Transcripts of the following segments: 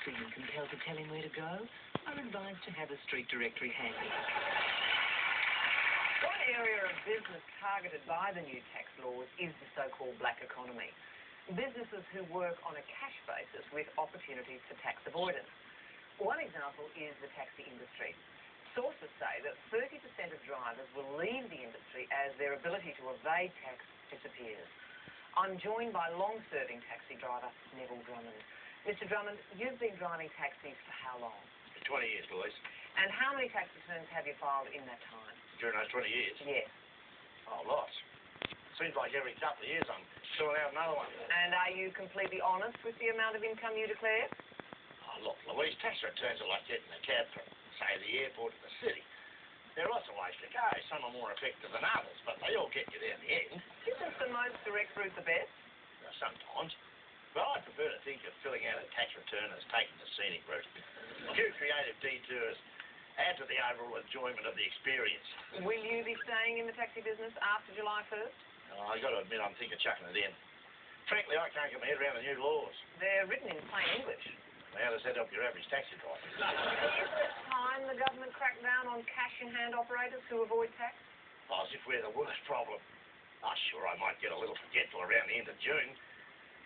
feeling compelled to tell him where to go, are advised to have a street directory handy. One area of business targeted by the new tax laws is the so-called black economy. Businesses who work on a cash basis with opportunities for tax avoidance. One example is the taxi industry. Sources say that 30% of drivers will leave the industry as their ability to evade tax disappears. I'm joined by long-serving taxi driver Neville Drummond. Mr. Drummond, you've been driving taxis for how long? 20 years, Louise. And how many tax returns have you filed in that time? During those 20 years? Yes. Oh, lots. Seems like every couple of years I'm filling out another one. And are you completely honest with the amount of income you declare? Oh, look, Louise, tax returns are like getting a cab from, say, the airport to the city. There are lots of ways to go. Some are more effective than others, but they all get you there in the end. Isn't the most direct route the best? Sometimes. But I prefer to think of filling out a tax return as taking the scenic route. A few creative detours add to the overall enjoyment of the experience. Will you be staying in the taxi business after July 1st? I've got to admit, I'm thinking of chucking it in. Frankly, I can't get my head around the new laws. They're written in plain English. How does that help your average taxi driver? Is it time the government cracked down on cash-in-hand operators who avoid tax? Oh, as if we're the worst problem. Sure, I might get a little forgetful around the end of June.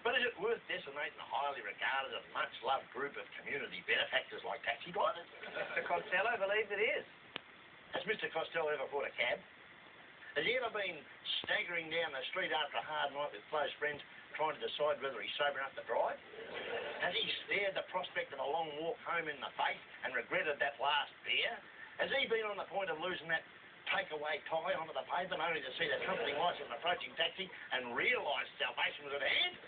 But is it worth decimating a highly regarded and much-loved group of community benefactors like taxi drivers? Mr. Costello believes it is. Has Mr. Costello ever bought a cab? Has he ever been staggering down the street after a hard night with close friends trying to decide whether he's sober enough to drive? Has he stared the prospect of a long walk home in the face and regretted that last beer? Has he been on the point of losing that takeaway tie onto the pavement only to see the company lights of an approaching taxi and realise salvation was at hand?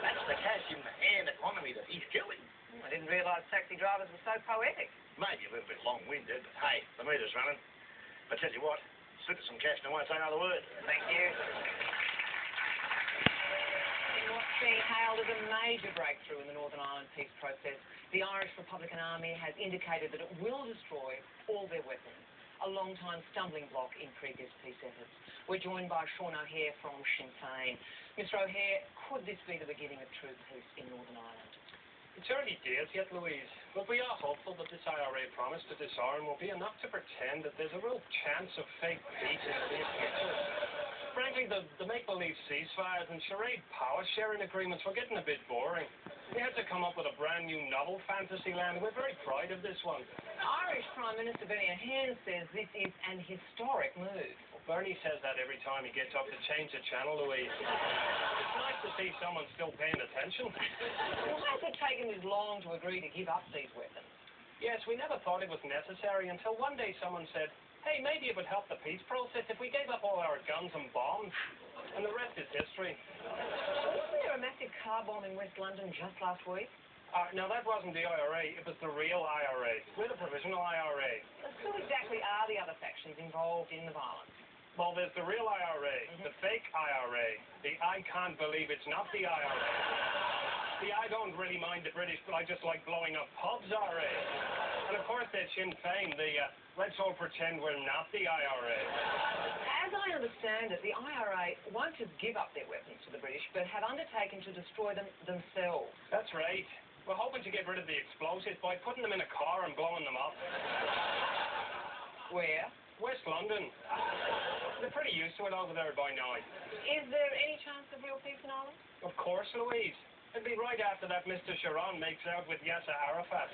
That's the cash-in-the-hand economy that he's killing. I didn't realise taxi drivers were so poetic. Maybe a little bit long-winded, but hey, the meter's running. I tell you what, slip us some cash and I won't say another word. Thank you. In what's being hailed as a major breakthrough in the Northern Ireland peace process, the Irish Republican Army has indicated that it will destroy all their weapons, a long-time stumbling block in previous peace efforts. We're joined by Sean O'Hare from Sinn Féin. Mr O'Hare, could this be the beginning of true peace in Northern Ireland? It's early days yet, Louise, but we are hopeful that this IRA promise to disarm will be enough to pretend that there's a real chance of fake peace in the near future. Frankly, the make-believe ceasefires and charade power-sharing agreements were getting a bit boring. We had to come up with a brand new novel fantasy land, and we're very proud of this one. Irish Prime Minister Bernie Ahern says this is an historic move. Well, Bernie says that every time he gets up to change the channel, Louise. It's nice to see someone still paying attention. Why has it taken this long to agree to give up these weapons? Yes, we never thought it was necessary until one day someone said, hey, maybe it would help the peace process if we gave up all our guns and bombs. And the rest is history. Wasn't there a massive car bomb in West London just last week? No, that wasn't the IRA. It was the real IRA. We're the provisional IRA. Who exactly are the other factions involved in the violence? Well, there's the real IRA, the fake IRA, the I can't believe it's not the IRA. The I don't really mind the British, but I just like blowing up pubs IRA. And of course there's Sinn Féin, the let's all pretend we're not the IRA. As I understand it, the IRA won't just give up their weapons to the British, but have undertaken to destroy them themselves. That's right. We're hoping to get rid of the explosives by putting them in a car and blowing them up. Where? West London. They're pretty used to it over there by now. Is there any chance of real peace in Ireland? Of course, Louise. It'd be right after that Mr. Sharon makes out with Yasser Arafat.